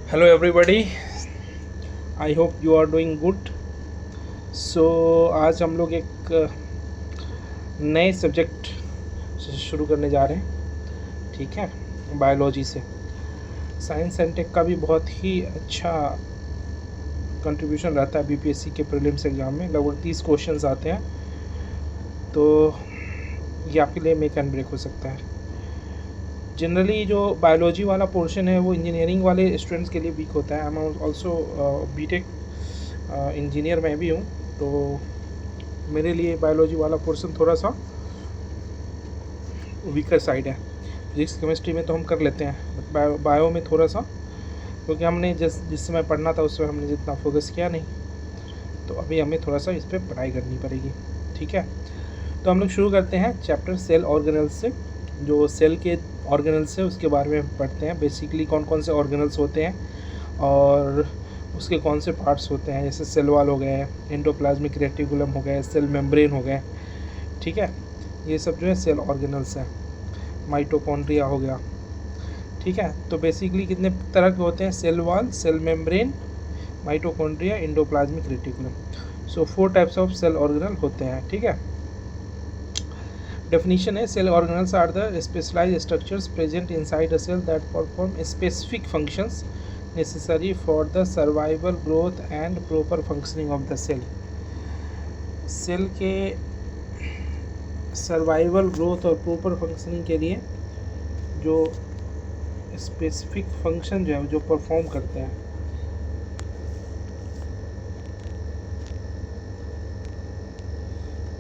Hello everybody, I hope you are doing good. So आज हम लोग एक नए सब्जेक्ट से शुरू करने जा रहे हैं। ठीक है, बायोलॉजी से। साइंस एंड टेक का भी बहुत ही अच्छा कंट्रीब्यूशन रहता है बीपीएससी के प्रीलिम्स एग्ज़ाम में। लगभग 30 क्वेश्चंस आते हैं, तो ये आपके लिए मेक एंड ब्रेक हो सकता है। जनरली जो बायोलॉजी वाला पोर्शन है वो इंजीनियरिंग वाले स्टूडेंट्स के लिए वीक होता है। I am also B Tech engineer मैं भी हूँ, तो मेरे लिए बायोलॉजी वाला पोर्शन थोड़ा सा वीकर साइड है। फिजिक्स केमिस्ट्री में तो हम कर लेते हैं, बट बायो में थोड़ा सा, क्योंकि हमने जिस समय पढ़ना था उस समय हमने जितना फोकस किया नहीं, तो अभी हमें थोड़ा सा इस पर पढ़ाई करनी पड़ेगी। ठीक है, तो हम लोग शुरू करते हैं चैप्टर सेल ऑर्गेनल्स से। जो सेल के ऑर्गेनल्स है उसके बारे में पढ़ते हैं। बेसिकली कौन कौन से ऑर्गेनल्स होते हैं और उसके कौन से पार्ट्स होते हैं, जैसे सेल वॉल हो गए, एंडोप्लाज्मिक रेटिकुलम हो गए, सेल मेम्ब्रेन हो गए। ठीक है, ये सब जो है सेल ऑर्गेनल्स हैं। माइटोकॉन्ड्रिया हो गया। ठीक है, तो बेसिकली कितने तरह के होते हैं? Cell wall, cell membrane, mitochondria, endoplasmic reticulum. So 4 types of cell organelle होते हैं। ठीक है, definition है cell organelles are the specialized structures present inside a cell that perform specific functions necessary for the survival, growth and proper functioning of the cell। Cell के survival, growth और proper functioning के लिए जो specific function जो है जो perform करते हैं।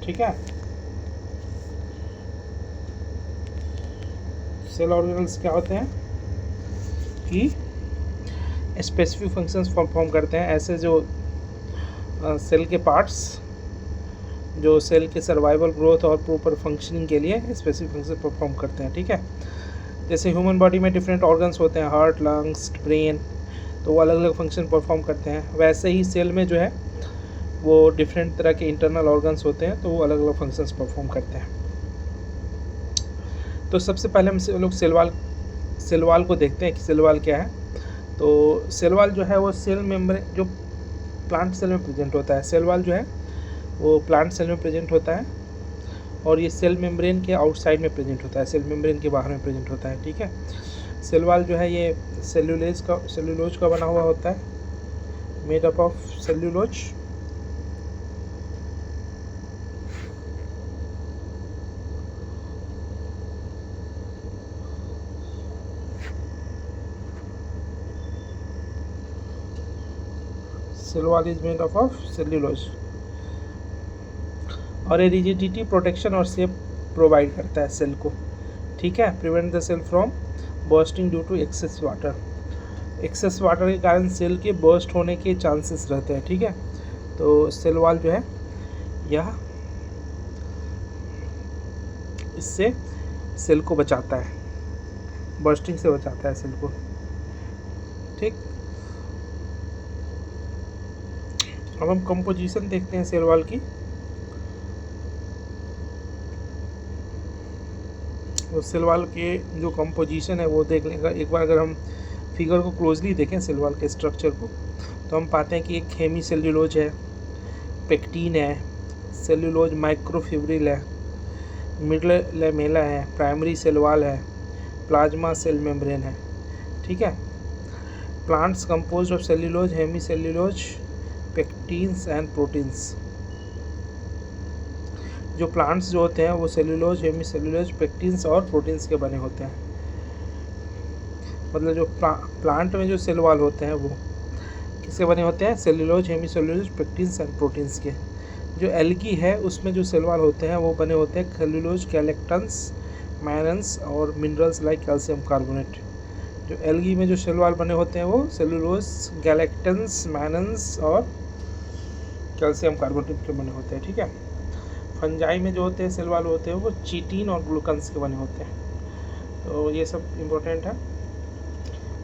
ठीक है, सेल ऑर्गेनल्स क्या होते हैं कि स्पेसिफिक फंक्शंस परफॉर्म करते हैं। ऐसे जो सेल के पार्ट्स जो सेल के सर्वाइवल, ग्रोथ और प्रॉपर फंक्शनिंग के लिए स्पेसिफिक फंक्शन परफॉर्म करते हैं। ठीक है, जैसे ह्यूमन बॉडी में डिफरेंट ऑर्गन्स होते हैं, हार्ट, लंग्स, ब्रेन, तो वो अलग अलग फंक्शन परफॉर्म करते हैं। वैसे ही सेल में जो है वो डिफरेंट तरह के इंटरनल ऑर्गन्स होते हैं, तो वो अलग अलग फंक्शंस परफॉर्म करते हैं। तो सबसे पहले हम लोग सेल वॉल को देखते हैं कि सेल वॉल क्या है। तो सेल वॉल जो है वो सेल मेम्ब्रेन जो प्लांट सेल में प्रेजेंट होता है। सेल वॉल जो है वो प्लांट सेल में प्रेजेंट होता है, और ये सेल मेम्ब्रेन के आउटसाइड में प्रेजेंट होता है, सेल मेम्ब्रेन के बाहर में प्रेजेंट होता है। ठीक है, सेल वॉल जो है ये सेल्यूलोज का बना हुआ होता है, made up of cellulose. Cell wall is made up of cellulose, और ये रिजिडिटी, प्रोटेक्शन और शेप प्रोवाइड करता है सेल को। ठीक है, prevent the cell from bursting due to excess water. Excess water के कारण सेल के बर्स्ट होने के चांसेस रहते हैं। ठीक है, तो सेल वॉल जो है यह इससे सेल को बचाता है, बर्स्टिंग से बचाता है सेल को। ठीक, अब हम कंपोजिशन देखते हैं सेल वॉल की। तो सेल वॉल के जो कंपोजिशन है वो देख लेगा एक बार। अगर हम फिगर को क्लोजली देखें सेल वॉल के स्ट्रक्चर को, तो हम पाते हैं कि एक हेमी सेल्यूलोज है, पेक्टिन है, सेल्यूलोज माइक्रोफिब्रिल है, मिडल लेमेला है, प्राइमरी सेल वॉल है, प्लाज्मा सेल मेम्ब्रेन है। ठीक है, plants composed of cellulose, hemicellulose, pectins and proteins. जो प्लांट्स जो होते हैं वो सेल्यूलोज, हेमी सेल्यूलोज, पेक्टिन्स और प्रोटीन्स के बने होते हैं। मतलब जो प्लांट में जो सेल वॉल होते हैं वो किसके बने होते हैं? Cellulose, hemicellulose, pectins and proteins के। जो एल्गी है उसमें जो सेल वॉल होते हैं वो बने होते हैं सेल्यूलोज, कैलेक्टन्स, माइनन्स और मिनरल्स लाइक कैल्शियम कार्बोनेट। जो एल्गी में जो सेल वॉल बने होते हैं वो सेल्यूलोज, गैलेक्टन्स, माइनन्स और कैल्शियम कार्बोनेट के बने होते हैं। ठीक है, फंजाई में जो होते हैं सेल वॉल होते हैं वो चिटिन और ग्लूकन्स के बने होते हैं। तो ये सब इम्पोर्टेंट है।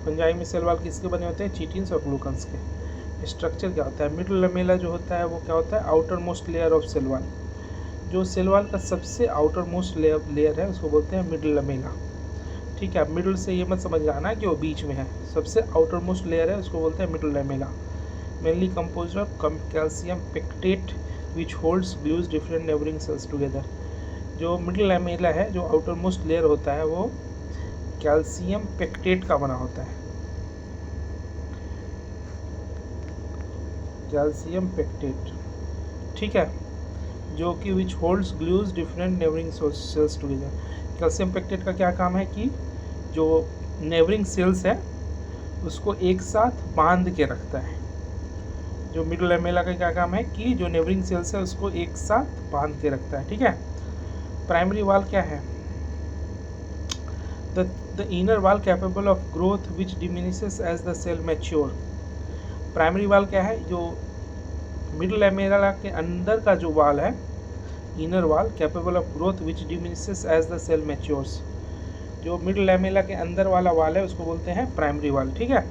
फंजाई में सेल वॉल किसके बने होते हैं? चिटिन्स और ग्लूकन्स के। स्ट्रक्चर क्या होता है? मिडल लमेला जो होता है वो क्या होता है? Outermost layer of cell wall. जो सेल वॉल का सबसे आउटर मोस्ट लेयर है उसको बोलते हैं मिडल लमेला। ठीक है। मिडल से ये मत समझ जाना कि वो बीच में है, सबसे आउटर मोस्ट लेयर है उसको बोलते हैं middle lamella. Mainly composed of calcium pectate which holds glues different neighbouring cells together. जो मिडल लैमेला है, जो आउटर मोस्ट लेयर होता है, वो कैल्शियम पेक्टेट का बना होता है, कैल्शियम पेक्टेट, ठीक है, जो कि विच holds glues different neighbouring cells together. Calcium pectate का क्या काम है कि जो नेबरिंग सेल्स है उसको एक साथ बांध के रखता है। जो मिडल लैमेला का क्या काम है कि जो नेबरिंग सेल्स है उसको एक साथ बांध के रखता है, ठीक है। प्राइमरी वाल क्या है? The inner wall capable of growth which diminishes as the cell mature. Primary wall क्या है? जो मिडल लैमेला के अंदर का जो वाल है, inner wall capable of growth which diminishes as the cell matures. जो मिडल लैमेला के अंदर वाला वाल है उसको बोलते हैं प्राइमरी वाल, ठीक है।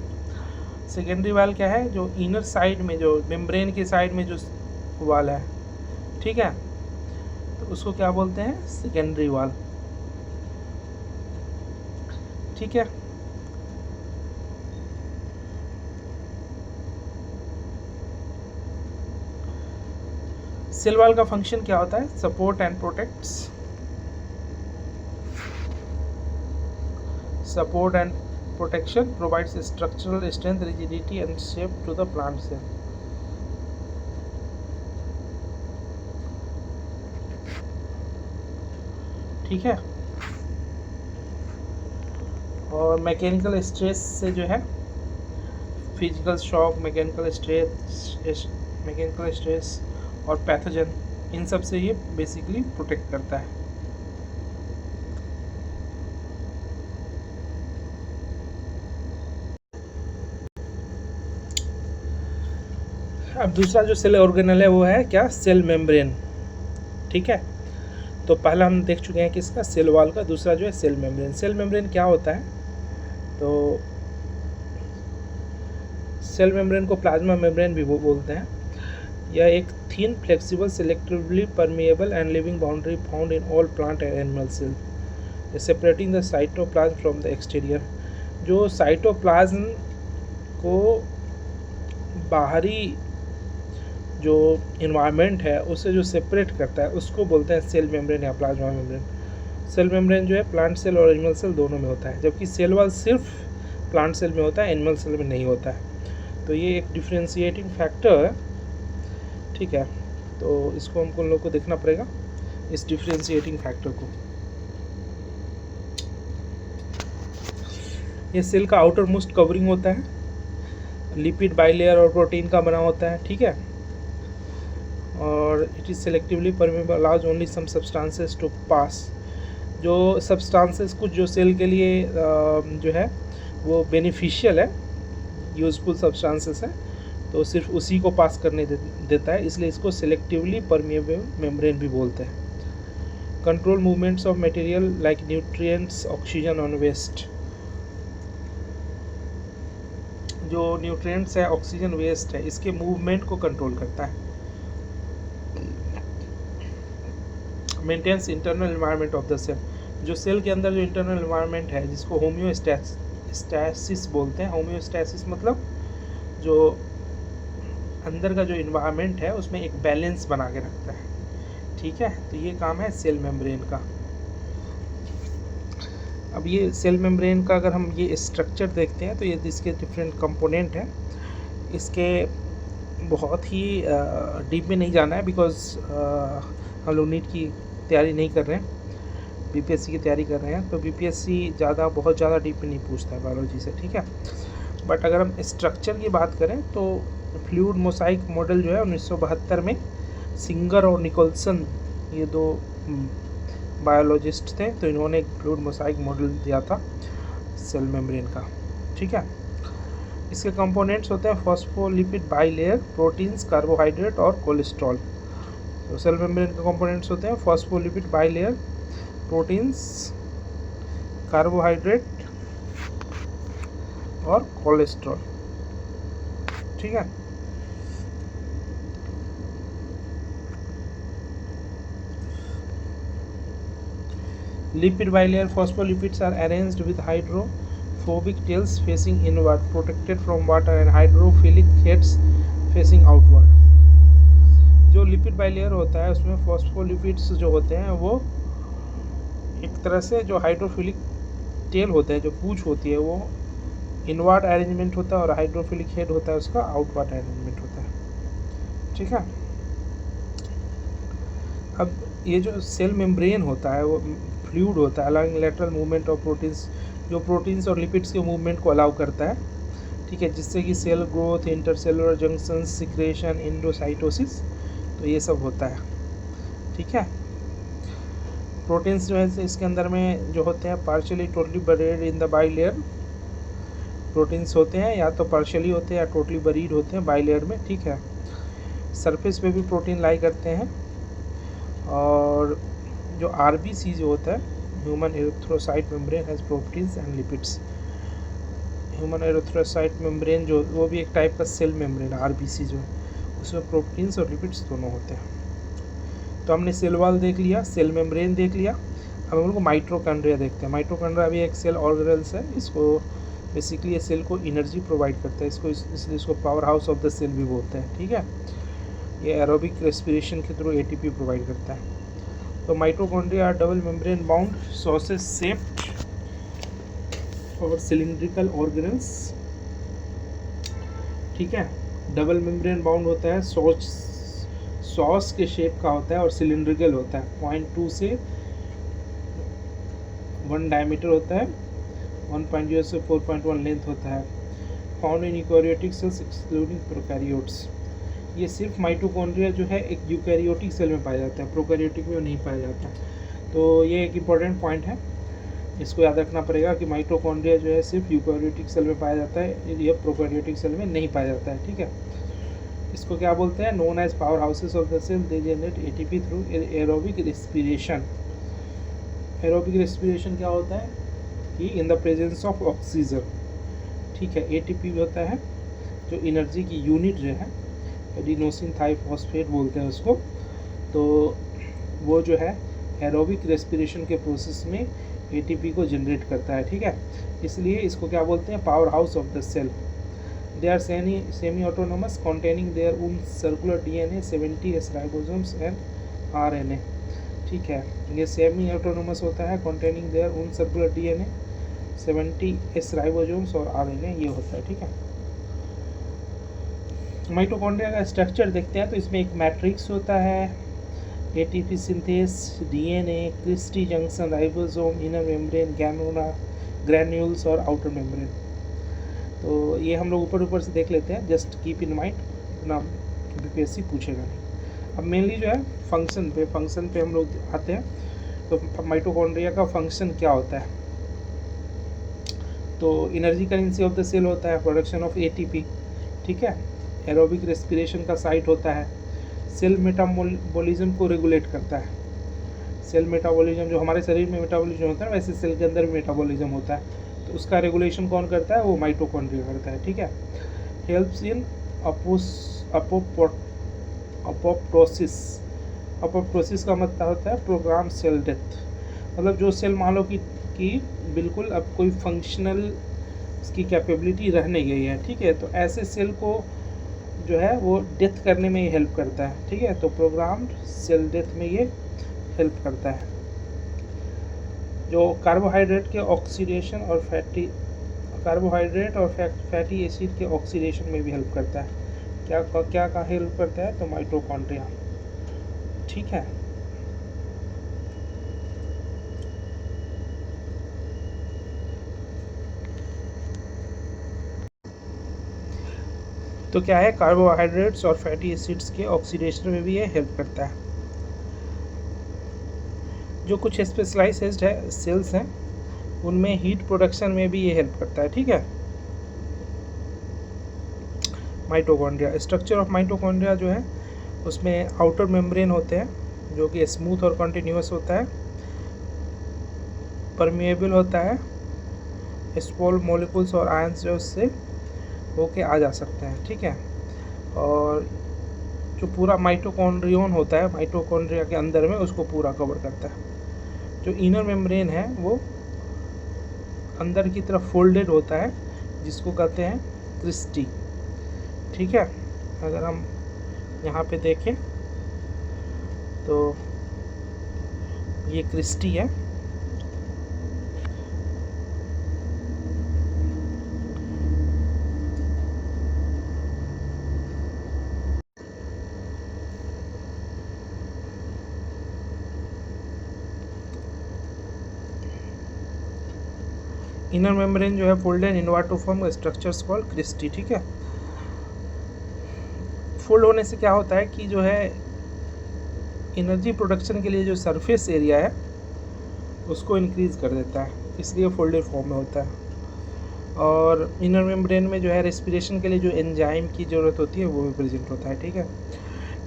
सेकेंडरी वाल क्या है? जो इनर साइड में, जो मेम्ब्रेन के साइड में जो वाल है, ठीक है, तो उसको क्या बोलते हैं? सेकेंडरी वाल, ठीक है। सेल वॉल का फंक्शन क्या होता है? Support and protects, support and protection, provides structural strength, rigidity and shape to the plant cell. ठीक है। और मैकेनिकल स्ट्रेस से जो है, फिजिकल शॉक, मैकेनिकल स्ट्रेस और पैथोजन, इन सब से ये बेसिकली प्रोटेक्ट करता है। अब दूसरा जो सेल ऑर्गेनल है वो है क्या? सेल मेम्ब्रेन, ठीक है। तो पहला हम देख चुके हैं किसका? सेल वॉल का। दूसरा जो है सेल मेम्ब्रेन। सेल मेम्ब्रेन क्या होता है? तो सेल मेम्ब्रेन को प्लाज्मा मेम्ब्रेन भी बोलते हैं। यह एक thin, flexible, selectively permeable and living boundary found in all plant and animal cell, separating the cytoplasm from the exterior. जो साइटोप्लाज्म को बाहरी जो इन्वायरमेंट है उससे जो सेपरेट करता है उसको बोलते हैं सेल मेम्ब्रेन या प्लाज्मा मेम्ब्रेन। सेल मेम्ब्रेन जो है प्लांट सेल और एनिमल सेल दोनों में होता है, जबकि सेल वॉल सिर्फ प्लांट सेल में होता है, एनिमल सेल में नहीं होता है। तो ये एक डिफ्रेंशिएटिंग फैक्टर है, ठीक है। तो इसको हमको लोग को देखना पड़ेगा, इस डिफ्रेंशिएटिंग फैक्टर को। ये सेल का आउटर मोस्ट कवरिंग होता है, लिपिड बाइलेयर और प्रोटीन का बना होता है, ठीक है। और it is selectively permeable, allows only some substances to pass. जो सब्सटेंसेस कुछ जो सेल के लिए जो है वो बेनिफिशियल है, यूजफुल सब्सटेंसेस है, तो सिर्फ उसी को पास करने देता है, इसलिए इसको सेलेक्टिवली परमेबल मेम्ब्रेन भी बोलते हैं। Control movements of material like nutrients, oxygen और वेस्ट। जो न्यूट्रिएंट्स है, ऑक्सीजन, वेस्ट है, इसके मूवमेंट को कंट्रोल करता है। Maintains internal environment of the cell. जो सेल के अंदर जो इंटरनल एनवायरनमेंट है जिसको होम्योस्टैसिस बोलते हैं। होम्योस्टैसिस मतलब जो अंदर का जो इन्वायरमेंट है उसमें एक बैलेंस बना के रखता है, ठीक है। तो ये काम है सेल मेम्ब्रेन का। अब ये सेल मेम्ब्रेन का अगर हम ये स्ट्रक्चर देखते हैं तो ये इसके डिफरेंट कंपोनेंट हैं। इसके बहुत ही डीप में नहीं जाना है, बिकॉज हम लोग नीट की तैयारी नहीं कर रहे हैं, बीपीएससी की तैयारी कर रहे हैं, तो बीपीएससी बहुत ज़्यादा डीप में नहीं पूछता है बायोलॉजी से, ठीक है। बट अगर हम स्ट्रक्चर की बात करें तो फ्लूइड मोसाइक मॉडल जो है 1972 में सिंगर और निकोलसन, ये दो बायोलॉजिस्ट थे, तो इन्होंने एक फ्लूइड मोसाइक मॉडल दिया था सेल मेम्ब्रेन का, ठीक है। इसके कंपोनेंट्स होते हैं फॉस्फोलिपिड बाइलेयर, प्रोटीन्स, कार्बोहाइड्रेट और कोलेस्ट्रॉल। तो सेल मेम्ब्रेन के कंपोनेंट्स होते हैं फॉस्फोलिपिड बाइलेयर, प्रोटीन्स, कार्बोहाइड्रेट और कोलेस्ट्रॉल, ठीक है। Lipid bilayer phospholipids are arranged with hydrophobic tails facing inward, protected from water, and hydrophilic heads facing outward. जो lipid bilayer होता है उसमें फॉस्फोलिपिड्स जो होते हैं वो एक तरह से जो हाइड्रोफिलिक टेल होता है, जो पूंछ होती है, वो इनवर्ड अरेंजमेंट होता है और हाइड्रोफिलिक हेड होता है उसका आउटवर्ड अरेंजमेंट होता है। ठीक है। अब ये जो सेल मेम्ब्रेन होता है वो फ्लूइड होता है, allowing lateral movement of proteins, जो प्रोटीन्स और लिपिड्स के मूवमेंट को अलाउ करता है। ठीक है, जिससे कि cell growth, intercellular junction, secretion, endocytosis, तो ये सब होता है। ठीक है। प्रोटीन्स जो है इसके अंदर में जो होते हैं partially totally buried in the bilayer proteins होते हैं, या तो पार्शियली होते हैं या टोटली बरीड होते हैं बाइलेयर में। ठीक है। सरफेस पे भी प्रोटीन लाई करते हैं, और जो आरबीसी जो होता है, human erythrocyte membrane has proteins and lipids. Human erythrocyte membrane जो वो भी एक टाइप का सेल मेम्ब्रेन, आरबीसी जो है, उसमें प्रोटीन्स और लिपिड्स दोनों होते हैं। तो हमने सेल वॉल देख लिया, सेल मेम्ब्रेन देख लिया। अब हम लोग माइटोकॉन्ड्रिया देखते हैं। माइटोकॉन्ड्रिया भी एक सेल ऑर्गेनेल्स है। इसको बेसिकली ये सेल को एनर्जी प्रोवाइड करता है, इसलिए इसको powerhouse of the cell भी बोलते हैं। ठीक है। ये एरोबिक रेस्पिरेशन के थ्रू एटीपी प्रोवाइड करता है। तो mitochondria are double membrane bound sausage shaped और सिलिंड्रिकल ऑर्गेनेल्स। ठीक है। डबल मेम्ब्रेन बाउंड होता है, सॉस के शेप का होता है और सिलिंड्रिकल होता है। 0.2 से 1 डायमीटर होता है, 1.0 से 4.1 लेंथ होता है। Found in eukaryotic cells excluding prokaryotes. ये सिर्फ माइटोकॉन्ड्रिया जो है एक यूकैरियोटिक सेल में पाया जाता है, प्रोकैरियोटिक में नहीं पाया जाता। तो ये एक इम्पॉर्टेंट पॉइंट है, इसको याद रखना पड़ेगा कि माइटोकॉन्ड्रिया जो है सिर्फ यूकैरियोटिक सेल में पाया जाता है, ये प्रोकैरियोटिक सेल में नहीं पाया जाता है। ठीक है। इसको क्या बोलते हैं? Known as powerhouses of the cell, they generate ATP through aerobic respiration. Aerobic respiration क्या होता है कि in the presence of oxygen. ठीक है। एटीपी होता है जो एनर्जी की यूनिट जो है, एडिनोसिन थाइफॉस्फेट बोलते हैं उसको। तो वो जो है एरोबिक रेस्पिरेशन के प्रोसेस में एटीपी को जनरेट करता है। ठीक है। इसलिए इसको क्या बोलते हैं? Powerhouse of the cell. They are semi-autonomous, containing their own circular DNA, 70s ribosomes and RNA. ठीक है। ये सेमी ऑटोनोमस होता है, containing their own circular DNA, 70s ribosomes और RNA, ये होता है। ठीक है। माइटोकॉन्ड्रिया का स्ट्रक्चर देखते हैं तो इसमें एक मैट्रिक्स होता है, ATP synthase, DNA, cristae junction, ribosome, inner membrane, granules और आउटर मेम्ब्रेन। तो ये हम लोग ऊपर से देख लेते हैं, जस्ट कीप इन माइंड, इतना बीपीएससी पूछेगा नहीं। अब मेनली जो है फंक्शन पे हम लोग आते हैं। तो माइटोकॉन्ड्रिया का फंक्शन क्या होता है? तो energy currency of the cell होता है, प्रोडक्शन ऑफ एटीपी। ठीक है। एरोबिक रेस्पिरेशन का साइट होता है, सेल मेटाबॉलिज्म को रेगुलेट करता है। सेल मेटाबॉलिज्म जो हमारे शरीर में मेटाबॉलिज्म होता है, वैसे सेल के अंदर भी मेटाबॉलिज्म होता है। तो उसका रेगुलेशन कौन करता है? वो माइटोकॉन्ड्रिया करता है। ठीक है। Helps in apoptosis. अपोप्टोसिस का मतलब होता है प्रोग्राम सेल डेथ। मतलब जो सेल मान लो कि बिल्कुल अब कोई फंक्शनल इसकी कैपेबिलिटी रह नहीं गई है। ठीक है। तो ऐसे सेल को जो है वो डेथ करने में ये हेल्प करता है। ठीक है। तो प्रोग्राम्ड सेल डेथ में ये हेल्प करता है। जो कार्बोहाइड्रेट के ऑक्सीडेशन और फैटी एसिड के ऑक्सीडेशन में भी हेल्प करता है। क्या का हेल्प करता है? तो माइटोकॉन्ड्रिया। ठीक है। तो क्या है? कार्बोहाइड्रेट्स और फैटी एसिड्स के ऑक्सीडेशन में भी ये हेल्प करता है। जो कुछ स्पेशलाइज्ड है सेल्स हैं उनमें हीट प्रोडक्शन में भी ये हेल्प करता है। ठीक है। माइटोकॉन्ड्रिया, स्ट्रक्चर ऑफ माइटोकॉन्ड्रिया जो है उसमें आउटर मेम्ब्रेन होते हैं जो कि स्मूथ और कंटिन्यूअस होता है, परमिएबल होता है, स्मॉल मॉलिक्यूल्स और आयंस जो उससे होके आ जा सकते हैं। ठीक है। और जो पूरा माइटोकॉन्ड्रियन होता है माइटोकॉन्ड्रिया के अंदर में, उसको पूरा कवर करता है। जो इनर मेम्ब्रेन है वो अंदर की तरफ फोल्डेड होता है, जिसको कहते हैं क्रिस्टी। ठीक है, अगर हम यहाँ पे देखें तो ये क्रिस्टी है। इनर मेम्ब्रेन जो है folded invert to form structures called cristae. ठीक है, फोल्ड होने से क्या होता है कि जो है एनर्जी प्रोडक्शन के लिए जो सरफेस एरिया है उसको इंक्रीज कर देता है, इसलिए फोल्डेड फॉर्म में होता है। और इनर मेम्ब्रेन में जो है रेस्पिरेशन के लिए जो एंजाइम की ज़रूरत होती है वो भी प्रेजेंट होता है। ठीक है,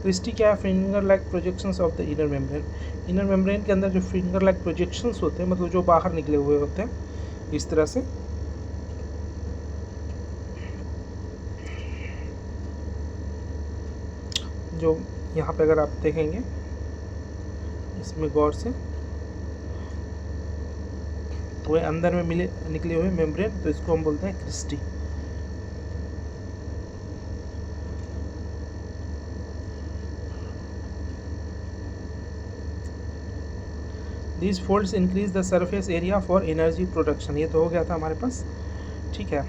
क्रिस्टी क्या है? Finger like projections of the inner membrane. Inner membrane के अंदर जो फिंगर लाइक प्रोजेक्शंस होते हैं, मतलब जो बाहर निकले हुए होते हैं इस तरह से, जो यहाँ पे अगर आप देखेंगे इसमें गौर से, तो वह अंदर में निकले हुए मेम्ब्रेन, तो इसको हम बोलते हैं Christie. These folds increase the surface area for energy production। ये तो हो गया था हमारे पास। ठीक है,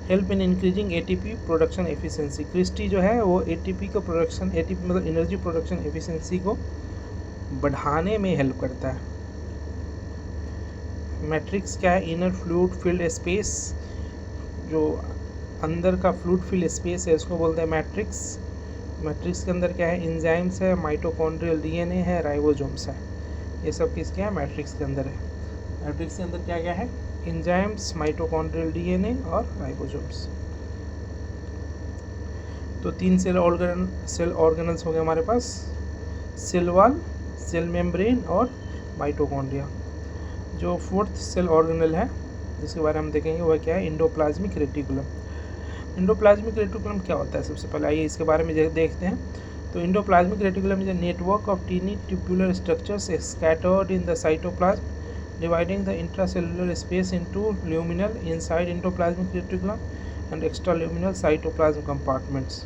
help in increasing ATP production efficiency. Cristae जो है वो एटीपी को प्रोडक्शन, एटीपी मतलब एनर्जी प्रोडक्शन एफिशिएंसी को बढ़ाने में हेल्प करता है। मैट्रिक्स क्या है? इनर फ्लूइड फील्ड स्पेस, जो अंदर का फ्लूइड फील्ड स्पेस है उसको बोलते हैं मैट्रिक्स। मैट्रिक्स के अंदर क्या है? एंजाइम्स है, माइटोकॉन्ड्रियल डीएनए है, राइबोसोम्स है, ये सब किसके हैं? मैट्रिक्स के अंदर है। मैट्रिक्स के अंदर क्या क्या है? एंजाइम्स, माइटोकॉन्ड्रियल डीएनए और राइबोसोम्स। तो 3 सेल ऑर्गेनल्स हो गए हमारे पास, सेल वॉल, सेल मेम्ब्रेन और माइटोकॉन्ड्रिया। जो 4th सेल ऑर्गेनल है जिसके बारे में हम देखेंगे वह क्या है? Endoplasmic reticulum. एंडोप्लाज्मिक रेटिकुलम क्या होता है? सबसे पहले आइए इसके बारे में देखते हैं। तो endoplasmic reticulum is a network of tiny tubular structures scattered in the cytoplasm, dividing the intracellular space into luminal inside endoplasmic reticulum and extraluminal cytoplasm compartments।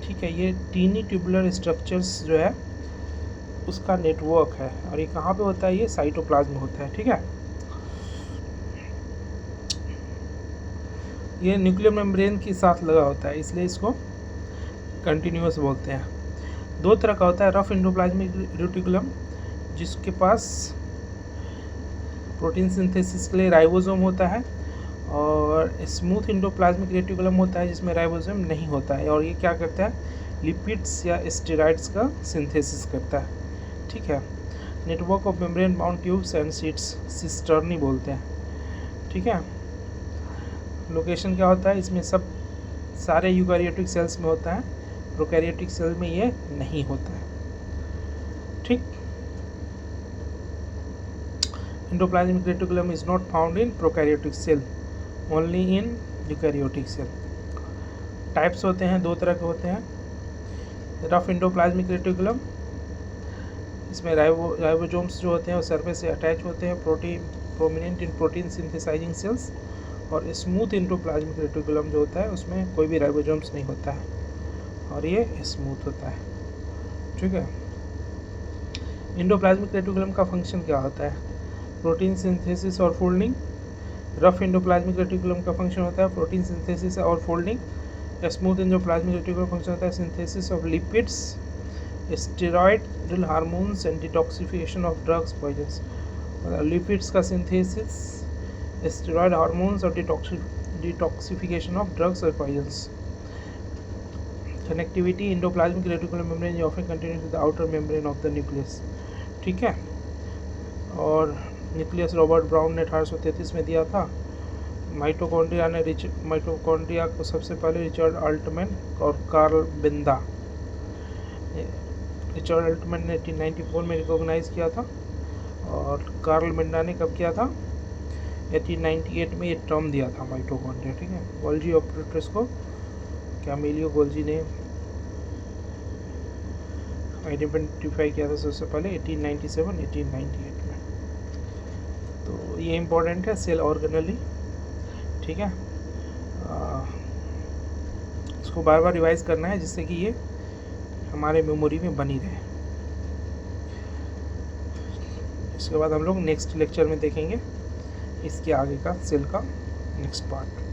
ठीक है, ये टीनी ट्यूबुलर स्ट्रक्चर्स जो है उसका नेटवर्क है, और ये कहाँ पे होता है? ये साइटोप्लाज्म होता है। ठीक है, ये न्यूक्लियर मेम्ब्रेन के साथ लगा होता है, इसलिए इसको कंटिन्यूअस बोलते हैं। 2 तरह का होता है, रफ एंडोप्लाज्मिक रेटिकुलम जिसके पास प्रोटीन सिंथेसिस के लिए राइबोसोम होता है, और स्मूथ एंडोप्लाज्मिक रेटिकुलम होता है जिसमें राइबोसोम नहीं होता है, और ये क्या करता है? लिपिड्स या स्टेरॉइड्स का सिंथेसिस करता है। ठीक है, network of membrane bound tubes and seats cisternae बोलते हैं। ठीक है, लोकेशन क्या होता है? इसमें सब सारे यूकैरियोटिक सेल्स में होता है, प्रोकैरियोटिक सेल में ये नहीं होता है। ठीक, endoplasmic reticulum is not found in prokaryotic cell, only in eukaryotic cell. Types होते हैं, 2 तरह के होते हैं। रफ एंडोप्लाज्मिक रेटिकुलम, इसमें राइबोसोम्स जो होते हैं वो सरफेस से अटैच होते हैं, prominent in protein synthesizing cells. और स्मूथ एंडोप्लाज्मिक रेटिकुलम जो होता है उसमें कोई भी राइबोसोम्स नहीं होता है, और ये स्मूथ होता है। ठीक है, एंडोप्लाज्मिक रेटिकुलम का फंक्शन क्या होता है? प्रोटीन सिंथेसिस और फोल्डिंग। रफ एंडोप्लाज्मिक रेटिकुलम का फंक्शन होता है प्रोटीन सिंथेसिस और folding. Smooth endoplasmic reticulum function होता है synthesis of lipids, steroidal hormones and detoxification of drugs poisons. Lipids का सिंथेसिस, स्टेरॉइड हार्मोन्स और डिटॉक्सिफिकेशन ऑफ ड्रग्स और poisons. Connectivity, endoplasmic reticulum membrane is often continuous with the outer membrane of the nucleus. ठीक है, और nucleus Robert brown ने 1833 में दिया था। माइटोकॉन्ड्रिया को सबसे पहले रिचर्ड अल्टमैन और कार्ल बिंदा, रिचर्ड अल्टमैन ने 1894 में रिकॉग्नाइज किया था, और कार्ल बिंदा ने कब किया था? 1898 में ये टर्म दिया था माइटोकॉन्ड्रिया। ठीक है, गोल्जी ऑपरेटर्स को कैमिलियो गोल्जी ने आइडेंटिफाई किया था सबसे पहले 1897-1898 में। ये इम्पोर्टेंट है, सेल ऑर्गेनेली, ठीक है। इसको बार बार रिवाइज करना है जिससे कि ये हमारे मेमोरी में बनी रहे। इसके बाद हम लोग नेक्स्ट लेक्चर में देखेंगे इसके आगे का सेल का नेक्स्ट पार्ट।